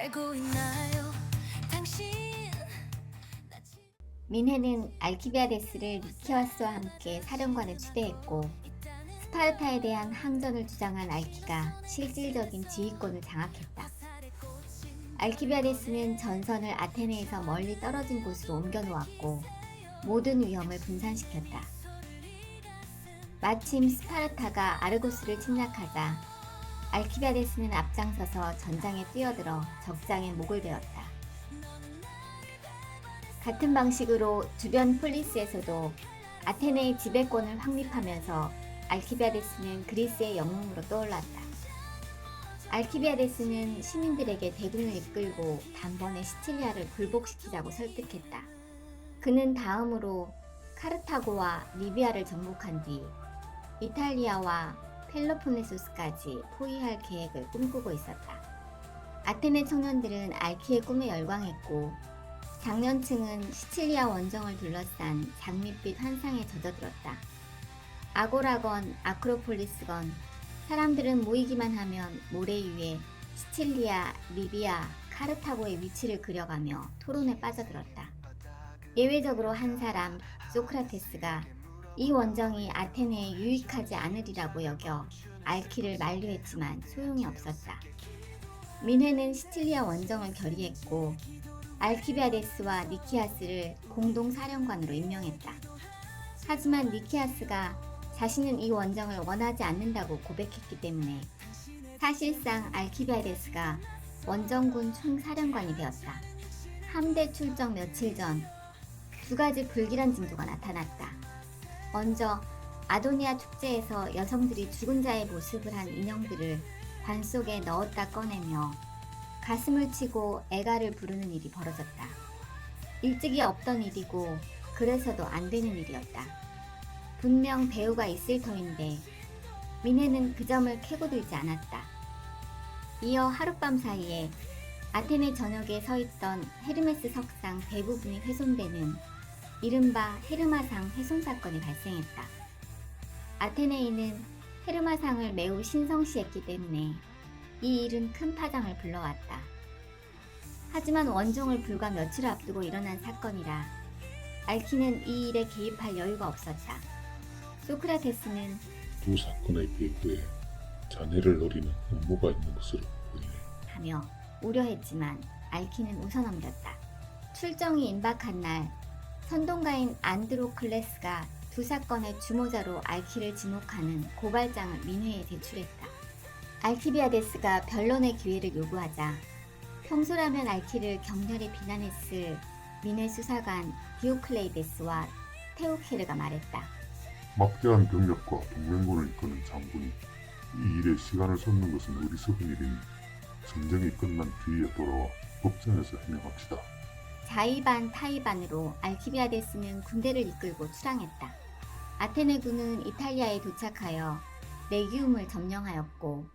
알고 있나요? 당신 민해는 알키비아데스를 니키아스와 함께 사령관에 추대했고 스파르타에 대한 항전을 주장한 알키가 실질적인 지휘권을 장악했다. 알키비아데스는 전선을 아테네에서 멀리 떨어진 곳으로 옮겨 놓았고 모든 위험을 분산시켰다. 마침 스파르타가 아르고스를 침략하자 알키비아데스는 앞장서서 전장에 뛰어들어 적장에 목을 베었다. 같은 방식으로 주변 폴리스에서도 아테네의 지배권을 확립하면서 알키비아데스는 그리스의 영웅으로 떠올랐다. 알키비아데스는 시민들에게 대군을 이끌고 단번에 시칠리아를 굴복시키자고 설득했다. 그는 다음으로 카르타고와 리비아를 정복한 뒤 이탈리아와 펠로폰네소스까지 포위할 계획을 꿈꾸고 있었다. 아테네 청년들은 알키의 꿈에 열광했고 장년층은 시칠리아 원정을 둘러싼 장밋빛 환상에 젖어들었다. 아고라건 아크로폴리스건 사람들은 모이기만 하면 모래 위에 시칠리아, 리비아, 카르타고의 위치를 그려가며 토론에 빠져들었다. 예외적으로 한 사람, 소크라테스가 이 원정이 아테네에 유익하지 않으리라고 여겨 알키를 만류했지만 소용이 없었다. 민해는 시칠리아 원정을 결의했고 알키비아데스와 니키아스를 공동사령관으로 임명했다. 하지만 니키아스가 자신은 이 원정을 원하지 않는다고 고백했기 때문에 사실상 알키비아데스가 원정군 총사령관이 되었다. 함대 출정 며칠 전 두 가지 불길한 징조가 나타났다. 먼저 아도니아 축제에서 여성들이 죽은 자의 모습을 한 인형들을 관 속에 넣었다 꺼내며 가슴을 치고 애가를 부르는 일이 벌어졌다. 일찍이 없던 일이고 그래서도 안 되는 일이었다. 분명 배우가 있을 터인데 민해는 그 점을 캐고들지 않았다. 이어 하룻밤 사이에 아테네 전역에 서있던 헤르메스 석상 대부분이 훼손되는 이른바 헤르마상 훼손 사건이 발생했다. 아테네인은 헤르마상을 매우 신성시했기 때문에 이 일은 큰 파장을 불러왔다. 하지만 원종을 불과 며칠 앞두고 일어난 사건이라 알키는 이 일에 개입할 여유가 없었다. 소크라테스는 두 사건의 배후에 자네를 노리는 음모가 있는 것으로 보이네. 하며 우려했지만 알키는 웃어넘겼다. 출정이 임박한 날 선동가인 안드로클레스가 두 사건의 주모자로 알키를 지목하는 고발장을 민회에 제출했다. 알키비아데스가 변론의 기회를 요구하자 평소라면 알키를 격렬히 비난했을 민회 수사관 디오클레이데스와 테오케르가 말했다. 막대한 병력과 동맹군을 이끄는 장군이 이 일에 시간을 쏟는 것은 어리석은 일이니 전쟁이 끝난 뒤에 돌아와 법정에서 해명합시다. 자의반 타의반으로 알키비아데스는 군대를 이끌고 출항했다. 아테네군은 이탈리아에 도착하여 레기움을 점령하였고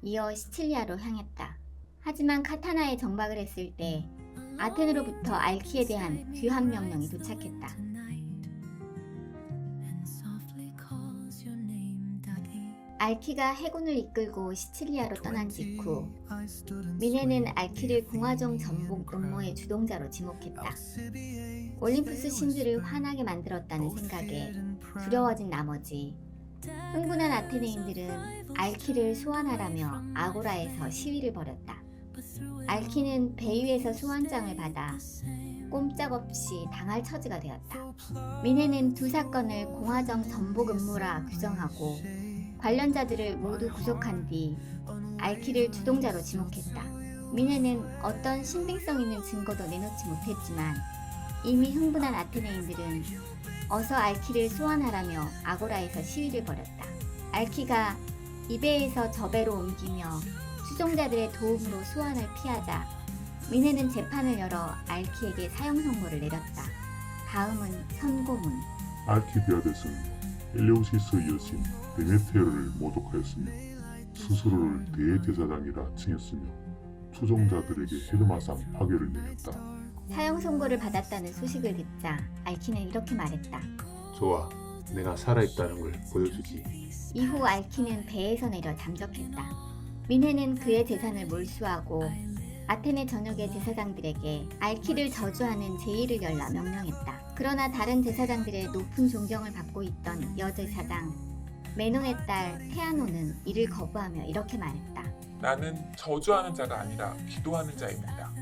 이어 시칠리아로 향했다. 하지만 카타나에 정박을 했을 때 아테네로부터 알키에 대한 귀환 명령이 도착했다. 알키가 해군을 이끌고 시칠리아로 떠난 직후 민해는 알키를 공화정 전복 음모의 주동자로 지목했다. 올림푸스 신들을 화나게 만들었다는 생각에 두려워진 나머지 흥분한 아테네인들은 알키를 소환하라며 아고라에서 시위를 벌였다. 알키는 배 위에서 소환장을 받아 꼼짝없이 당할 처지가 되었다. 민해는 두 사건을 공화정 전복 음모라 규정하고 관련자들을 모두 구속한 뒤 알키를 주동자로 지목했다. 민해는 어떤 신빙성 있는 증거도 내놓지 못했지만 이미 흥분한 아테네인들은 어서 알키를 소환하라며 아고라에서 시위를 벌였다. 알키가 이 배에서 저 배로 옮기며 추종자들의 도움으로 소환을 피하자 민해는 재판을 열어 알키에게 사형 선고를 내렸다. 다음은 선고문. 알키비아데스는 엘레우시스의 여신 데메테르를 모독하였으며 스스로를 대제사장이라 칭했으며 추종자들에게 헤르마상 파괴를 내렸다. 사형 선고를 받았다는 소식을 듣자 알키는 이렇게 말했다. 좋아, 내가 살아있다는 걸 보여주지. 이후 알키는 배에서 내려 잠적했다. 민해는 그의 재산을 몰수하고 아테네 전역의 제사장들에게 알키를 저주하는 제의를 열라 명령했다. 그러나 다른 제사장들의 높은 존경을 받고 있던 여제사장 메논의 딸 테아노는 이를 거부하며 이렇게 말했다. 나는 저주하는 자가 아니라 기도하는 자입니다.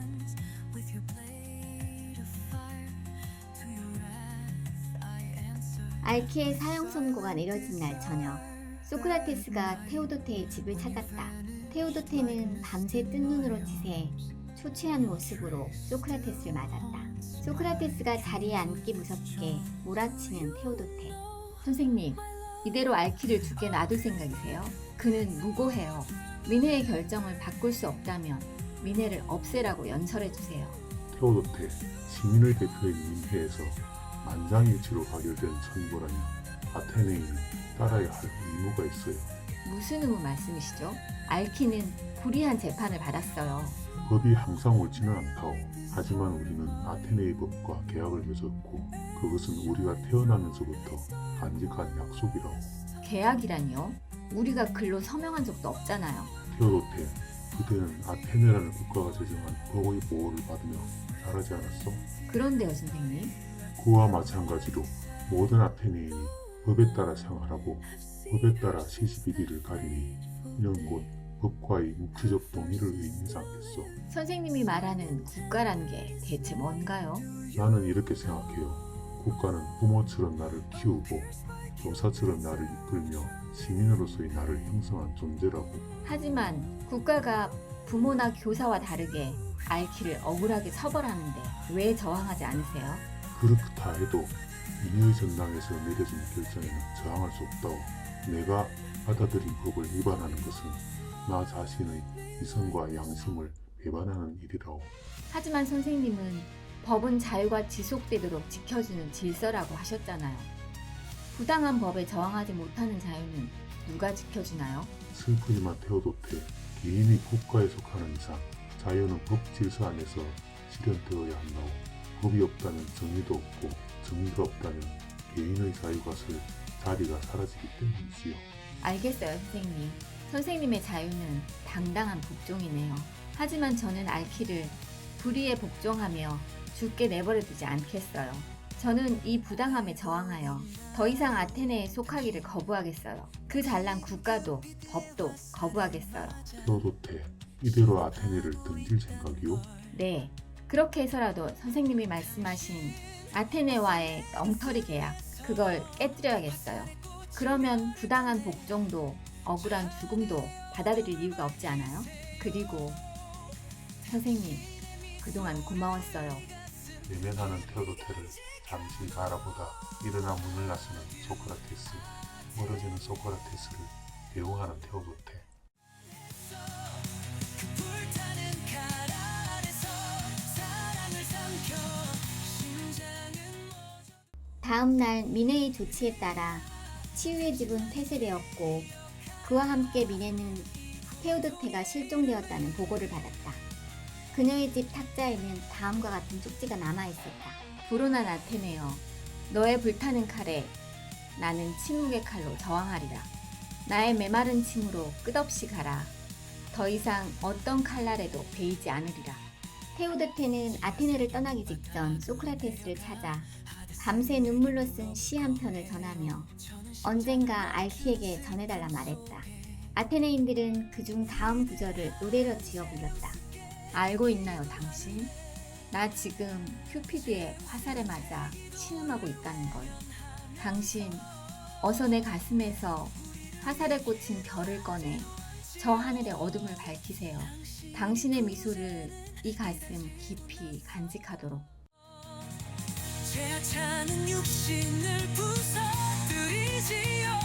알키의 사형 선고가 내려진 날 저녁, 소크라테스가 테오도테의 집을 찾았다. 테오도테는 밤새 뜬 눈으로 지새 초췌한 모습으로 소크라테스를 맞았다. 소크라테스가 자리에 앉기 무섭게 몰아치는 테오도테. 선생님, 이대로 알키를 죽게 놔둘 생각이세요? 그는 무고해요. 미네의 결정을 바꿀 수 없다면 미네를 없애라고 연설해주세요. 테오도테, 시민의 대표인 민회에서 만장일치로 가결된 선고라니 아테네인이 따라야 할 의무가 있어요. 무슨 의무 말씀이시죠? 알키는 불이한 재판을 받았어요. 법이 항상 옳지는 않다오. 하지만 우리는 아테네의 법과 계약을 맺었고 그것은 우리가 태어나면서부터 간직한 약속이라오. 계약이라니요? 우리가 글로 서명한 적도 없잖아요. 테오도테, 그대는 아테네라는 국가가 제정한 법의 보호를 받으며 자라지 않았어? 그런데요, 선생님. 그와 마찬가지로 모든 아테네인이 법에 따라 생활하고 법에 따라 시시비비를 가리니 이는 곧 법과의 묵시적 동의를 의미상겠소. 선생님이 말하는 국가란 게 대체 뭔가요? 나는 이렇게 생각해요. 국가는 부모처럼 나를 키우고 교사처럼 나를 이끌며 시민으로서의 나를 형성한 존재라고. 하지만 국가가 부모나 교사와 다르게 알키를 억울하게 처벌하는데 왜 저항하지 않으세요? 그렇다 해도 민의 전당에서 내려진 결정에는 저항할 수 없다오. 내가 받아들인 법을 위반하는 것은 나 자신의 이성과 양심을 배반하는 일이라오. 하지만 선생님은 법은 자유가 지속되도록 지켜주는 질서라고 하셨잖아요. 부당한 법에 저항하지 못하는 자유는 누가 지켜주나요? 슬프지만 테오도테, 개인이 국가에 속하는 이상 자유는 법 질서 안에서 실현되어야 한다오. 법이 없다면 정의도 없고 정의가 없다면 개인의 자리가 사라지기 때문이지요. 알겠어요, 선생님. 선생님의 자유는 당당한 복종이네요. 하지만 저는 알키를 불의에 복종하며 죽게 내버려두지 않겠어요. 저는 이 부당함에 저항하여 더 이상 아테네에 속하기를 거부하겠어요. 그 잘난 국가도 법도 거부하겠어요. 테오도테, 이대로 아테네를 던질 생각이오? 네, 그렇게 해서라도 선생님이 말씀하신 아테네와의 엉터리 계약, 그걸 깨뜨려야겠어요. 그러면 부당한 복종도 억울한 죽음도 받아들일 이유가 없지 않아요? 그리고 선생님, 그동안 고마웠어요. 외면하는 테오도테를 잠시 바라보다 일어나 문을 나서는 소크라테스, 멀어지는 소크라테스를 대우하는 테오도테. 불타는 칼 아래서 사랑을 삼켜 심장은 다음 날 미네의 조치에 따라 치유의 집은 폐쇄되었고 그와 함께 미네는 테오도테가 실종되었다는 보고를 받았다. 그녀의 집 탁자에는 다음과 같은 쪽지가 남아있었다. 불온한 아테네여, 너의 불타는 칼에 나는 침묵의 칼로 저항하리라. 나의 메마른 침으로 끝없이 가라. 더 이상 어떤 칼날에도 베이지 않으리라. 테오도테는 아테네를 떠나기 직전 소크라테스를 찾아 밤새 눈물로 쓴 시 한 편을 전하며 언젠가 알키에게 전해달라 말했다. 아테네인들은 그중 다음 구절을 노래로 지어 불렀다. 알고 있나요, 당신? 나 지금 큐피드의 화살에 맞아 신음하고 있다는 걸. 당신, 어서 내 가슴에서 화살에 꽂힌 별을 꺼내 저 하늘의 어둠을 밝히세요. 당신의 미소를 이 가슴 깊이 간직하도록. 죄악차는 육신을 부숴드리지요.